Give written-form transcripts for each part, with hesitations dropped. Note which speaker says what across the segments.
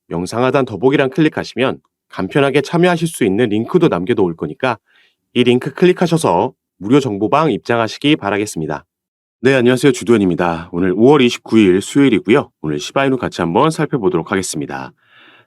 Speaker 1: 영상 하단 더보기란 클릭하시면 간편하게 참여하실 수 있는 링크도 남겨놓을 거니까 이 링크 클릭하셔서 무료 정보방 입장하시기 바라겠습니다. 네, 안녕하세요. 주도현입니다. 오늘 5월 29일 수요일이고요. 오늘 시바이누 같이 한번 살펴보도록 하겠습니다.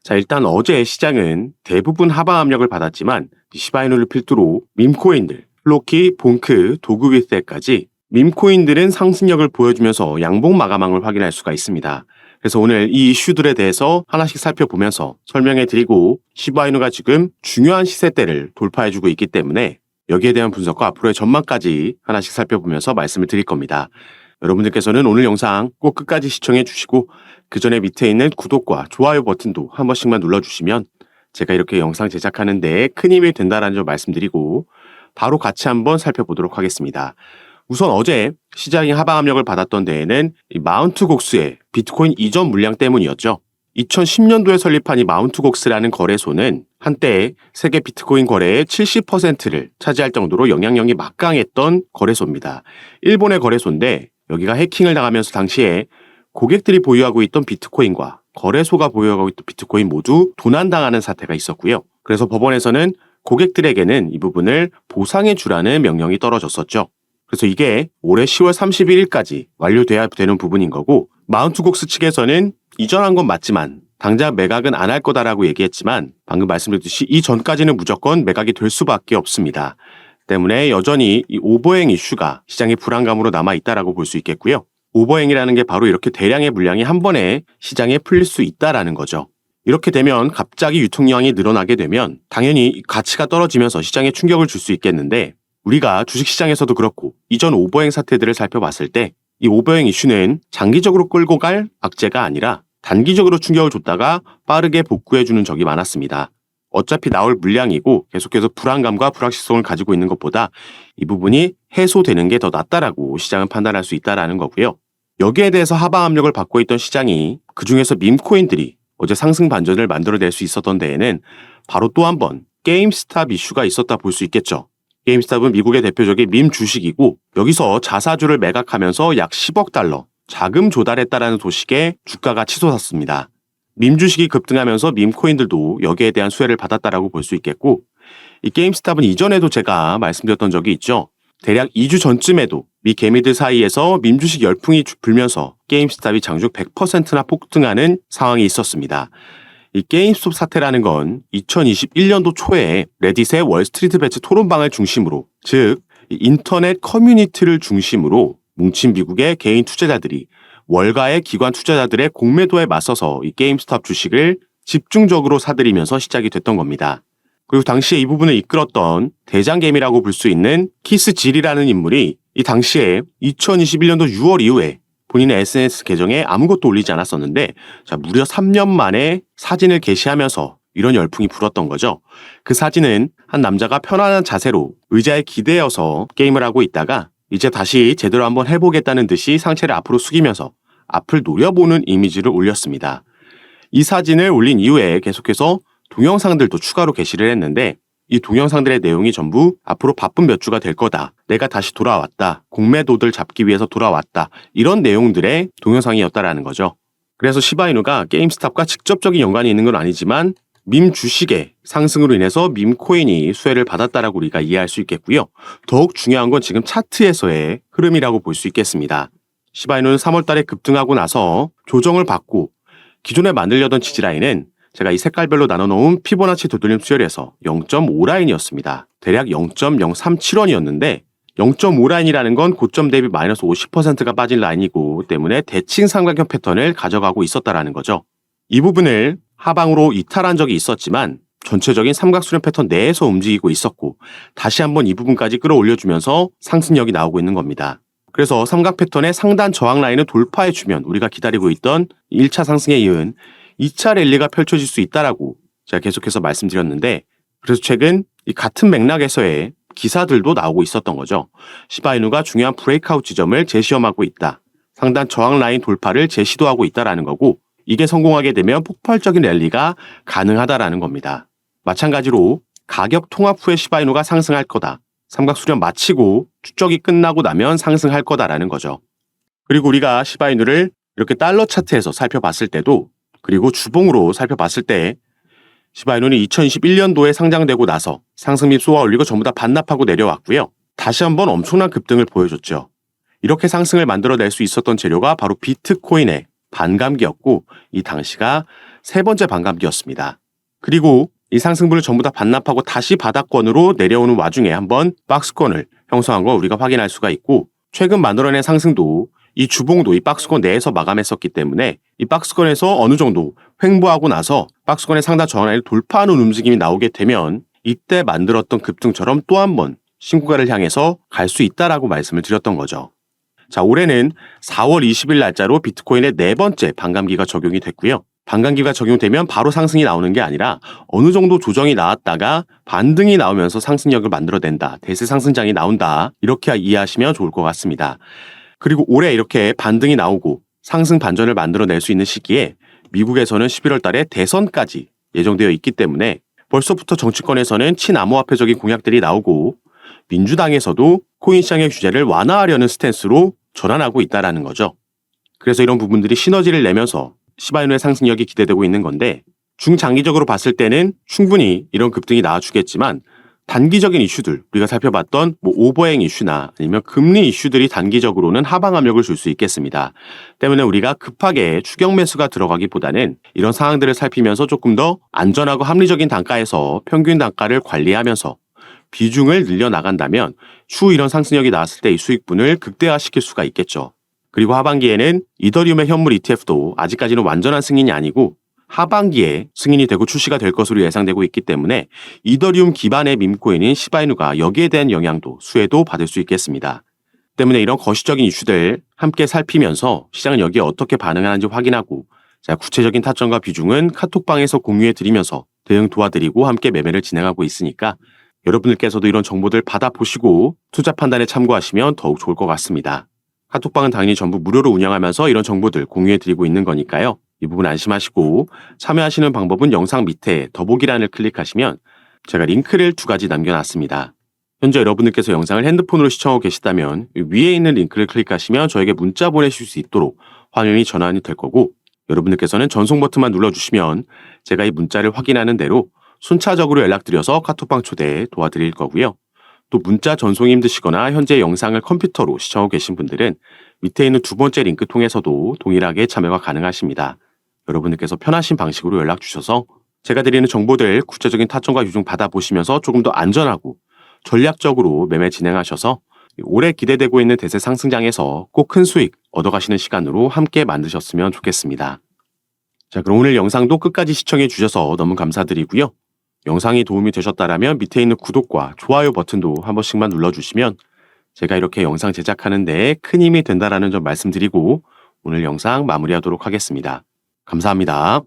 Speaker 1: 자, 일단 어제 시장은 대부분 하방 압력을 받았지만 시바이누를 필두로 밈코인들, 플로키, 봉크, 도그위스까지 밈코인들은 상승력을 보여주면서 양봉 마감항을 확인할 수가 있습니다. 그래서 오늘 이 이슈들에 대해서 하나씩 살펴보면서 설명해드리고 시바이누가 지금 중요한 시세대를 돌파해주고 있기 때문에 여기에 대한 분석과 앞으로의 전망까지 하나씩 살펴보면서 말씀을 드릴 겁니다. 여러분들께서는 오늘 영상 꼭 끝까지 시청해 주시고 그 전에 밑에 있는 구독과 좋아요 버튼도 한 번씩만 눌러주시면 제가 이렇게 영상 제작하는 데 큰 힘이 된다는 점 말씀드리고 바로 같이 한번 살펴보도록 하겠습니다. 우선 어제 시장이 하방 압력을 받았던 데에는 이 마운트 곡스의 비트코인 이전 물량 때문이었죠. 2010년도에 설립한 이 마운트 곡스라는 거래소는 한때 세계 비트코인 거래의 70%를 차지할 정도로 영향력이 막강했던 거래소입니다. 일본의 거래소인데 여기가 해킹을 당하면서 당시에 고객들이 보유하고 있던 비트코인과 거래소가 보유하고 있던 비트코인 모두 도난당하는 사태가 있었고요. 그래서 법원에서는 고객들에게는 이 부분을 보상해 주라는 명령이 떨어졌었죠. 그래서 이게 올해 10월 31일까지 완료돼야 되는 부분인 거고, 마운트 곡스 측에서는 이전한 건 맞지만 당장 매각은 안 할 거다라고 얘기했지만 방금 말씀드렸듯이 이전까지는 무조건 매각이 될 수밖에 없습니다. 때문에 여전히 이 오버행 이슈가 시장의 불안감으로 남아있다라고 볼 수 있겠고요. 오버행이라는 게 바로 이렇게 대량의 물량이 한 번에 시장에 풀릴 수 있다라는 거죠. 이렇게 되면 갑자기 유통량이 늘어나게 되면 당연히 가치가 떨어지면서 시장에 충격을 줄 수 있겠는데, 우리가 주식시장에서도 그렇고 이전 오버행 사태들을 살펴봤을 때 이 오버행 이슈는 장기적으로 끌고 갈 악재가 아니라 단기적으로 충격을 줬다가 빠르게 복구해주는 적이 많았습니다. 어차피 나올 물량이고 계속해서 불안감과 불확실성을 가지고 있는 것보다 이 부분이 해소되는 게 더 낫다라고 시장은 판단할 수 있다라는 거고요. 여기에 대해서 하방 압력을 받고 있던 시장이 그중에서 밈코인들이 어제 상승 반전을 만들어낼 수 있었던 데에는 바로 또 한 번 게임스탑 이슈가 있었다 볼 수 있겠죠. 게임스탑은 미국의 대표적인 밈 주식이고 여기서 자사주를 매각하면서 약 10억 달러 자금 조달했다라는 소식에 주가가 치솟았습니다. 밈 주식이 급등하면서 밈 코인들도 여기에 대한 수혜를 받았다라고 볼 수 있겠고, 이 게임스탑은 이전에도 제가 말씀드렸던 적이 있죠. 대략 2주 전쯤에도 미 개미들 사이에서 밈 주식 열풍이 불면서 게임스탑이 장중 100%나 폭등하는 상황이 있었습니다. 이 게임스톱 사태라는 건 2021년도 초에 레딧의 월스트리트 배츠 토론방을 중심으로, 즉 인터넷 커뮤니티를 중심으로 뭉친 미국의 개인 투자자들이 월가의 기관 투자자들의 공매도에 맞서서 이 게임스톱 주식을 집중적으로 사들이면서 시작이 됐던 겁니다. 그리고 당시에 이 부분을 이끌었던 대장개미라고 볼 수 있는 키스 질이라는 인물이 이 당시에 2021년도 6월 이후에 본인의 SNS 계정에 아무것도 올리지 않았었는데, 무려 3년 만에 사진을 게시하면서 이런 열풍이 불었던 거죠. 그 사진은 한 남자가 편안한 자세로 의자에 기대어서 게임을 하고 있다가 이제 다시 제대로 한번 해보겠다는 듯이 상체를 앞으로 숙이면서 앞을 노려보는 이미지를 올렸습니다. 이 사진을 올린 이후에 계속해서 동영상들도 추가로 게시를 했는데, 이 동영상들의 내용이 전부 앞으로 바쁜 몇 주가 될 거다, 내가 다시 돌아왔다, 공매도들 잡기 위해서 돌아왔다, 이런 내용들의 동영상이었다라는 거죠. 그래서 시바이누가 게임스탑과 직접적인 연관이 있는 건 아니지만 밈 주식의 상승으로 인해서 밈 코인이 수혜를 받았다라고 우리가 이해할 수 있겠고요. 더욱 중요한 건 지금 차트에서의 흐름이라고 볼 수 있겠습니다. 시바이누는 3월 달에 급등하고 나서 조정을 받고 기존에 만들려던 지지라인은 제가 이 색깔별로 나눠놓은 피보나치 되돌림 수열에서 0.5라인이었습니다. 대략 0.037원이었는데 0.5라인이라는 건 고점 대비 마이너스 50%가 빠진 라인이고 때문에 대칭 삼각형 패턴을 가져가고 있었다라는 거죠. 이 부분을 하방으로 이탈한 적이 있었지만 전체적인 삼각수렴 패턴 내에서 움직이고 있었고 다시 한번 이 부분까지 끌어올려주면서 상승력이 나오고 있는 겁니다. 그래서 삼각 패턴의 상단 저항 라인을 돌파해주면 우리가 기다리고 있던 1차 상승에 이은 2차 랠리가 펼쳐질 수 있다라고 제가 계속해서 말씀드렸는데, 그래서 최근 이 같은 맥락에서의 기사들도 나오고 있었던 거죠. 시바이누가 중요한 브레이크아웃 지점을 재시험하고 있다, 상단 저항 라인 돌파를 재시도하고 있다라는 거고, 이게 성공하게 되면 폭발적인 랠리가 가능하다라는 겁니다. 마찬가지로 가격 통합 후에 시바이누가 상승할 거다, 삼각 수렴 마치고 추적이 끝나고 나면 상승할 거다라는 거죠. 그리고 우리가 시바이누를 이렇게 달러 차트에서 살펴봤을 때도 그리고 주봉으로 살펴봤을 때 시바이누는 2021년도에 상장되고 나서 상승 및 쏘아 올리고 전부 다 반납하고 내려왔고요. 다시 한번 엄청난 급등을 보여줬죠. 이렇게 상승을 만들어낼 수 있었던 재료가 바로 비트코인의 반감기였고 이 당시가 세 번째 반감기였습니다. 그리고 이 상승분을 전부 다 반납하고 다시 바닥권으로 내려오는 와중에 한번 박스권을 형성한 걸 우리가 확인할 수가 있고 최근 만들어낸 상승도 이 주봉도 이 박스권 내에서 마감했었기 때문에 이 박스권에서 어느 정도 횡보하고 나서 박스권의 상단 저하를 돌파하는 움직임이 나오게 되면 이때 만들었던 급등처럼 또 한 번 신고가를 향해서 갈 수 있다라고 말씀을 드렸던 거죠. 자, 올해는 4월 20일 날짜로 비트코인의 네 번째 반감기가 적용이 됐고요. 반감기가 적용되면 바로 상승이 나오는 게 아니라 어느 정도 조정이 나왔다가 반등이 나오면서 상승력을 만들어낸다. 대세 상승장이 나온다. 이렇게 이해하시면 좋을 것 같습니다. 그리고 올해 이렇게 반등이 나오고 상승 반전을 만들어낼 수 있는 시기에 미국에서는 11월 달에 대선까지 예정되어 있기 때문에 벌써부터 정치권에서는 친암호화폐적인 공약들이 나오고 민주당에서도 코인 시장의 규제를 완화하려는 스탠스로 전환하고 있다는 거죠. 그래서 이런 부분들이 시너지를 내면서 시바이누의 상승력이 기대되고 있는 건데 중장기적으로 봤을 때는 충분히 이런 급등이 나와주겠지만 단기적인 이슈들 우리가 살펴봤던 오버행 이슈나 아니면 금리 이슈들이 단기적으로는 하방 압력을 줄 수 있겠습니다. 때문에 우리가 급하게 추격 매수가 들어가기보다는 이런 상황들을 살피면서 조금 더 안전하고 합리적인 단가에서 평균 단가를 관리하면서 비중을 늘려나간다면 추후 이런 상승력이 나왔을 때 이 수익분을 극대화시킬 수가 있겠죠. 그리고 하반기에는 이더리움의 현물 ETF도 아직까지는 완전한 승인이 아니고 하반기에 승인이 되고 출시가 될 것으로 예상되고 있기 때문에 이더리움 기반의 밈코인인 시바이누가 여기에 대한 영향도 수혜도 받을 수 있겠습니다. 때문에 이런 거시적인 이슈들 함께 살피면서 시장은 여기에 어떻게 반응하는지 확인하고 구체적인 타점과 비중은 카톡방에서 공유해 드리면서 대응 도와드리고 함께 매매를 진행하고 있으니까 여러분들께서도 이런 정보들 받아보시고 투자 판단에 참고하시면 더욱 좋을 것 같습니다. 카톡방은 당연히 전부 무료로 운영하면서 이런 정보들 공유해드리고 있는 거니까요. 이 부분 안심하시고 참여하시는 방법은 영상 밑에 더보기란을 클릭하시면 제가 링크를 2가지 남겨놨습니다. 현재 여러분들께서 영상을 핸드폰으로 시청하고 계시다면 위에 있는 링크를 클릭하시면 저에게 문자 보내실 수 있도록 화면이 전환이 될 거고 여러분들께서는 전송 버튼만 눌러주시면 제가 이 문자를 확인하는 대로 순차적으로 연락드려서 카톡방 초대 도와드릴 거고요. 또 문자 전송이 힘드시거나 현재 영상을 컴퓨터로 시청하고 계신 분들은 밑에 있는 2번째 링크 통해서도 동일하게 참여가 가능하십니다. 여러분들께서 편하신 방식으로 연락 주셔서 제가 드리는 정보들 구체적인 타점과 유중 받아보시면서 조금 더 안전하고 전략적으로 매매 진행하셔서 올해 기대되고 있는 대세 상승장에서 꼭 큰 수익 얻어가시는 시간으로 함께 만드셨으면 좋겠습니다. 자, 그럼 오늘 영상도 끝까지 시청해 주셔서 너무 감사드리고요. 영상이 도움이 되셨다면 밑에 있는 구독과 좋아요 버튼도 한 번씩만 눌러주시면 제가 이렇게 영상 제작하는 데 큰 힘이 된다는 점 말씀드리고 오늘 영상 마무리하도록 하겠습니다. 감사합니다.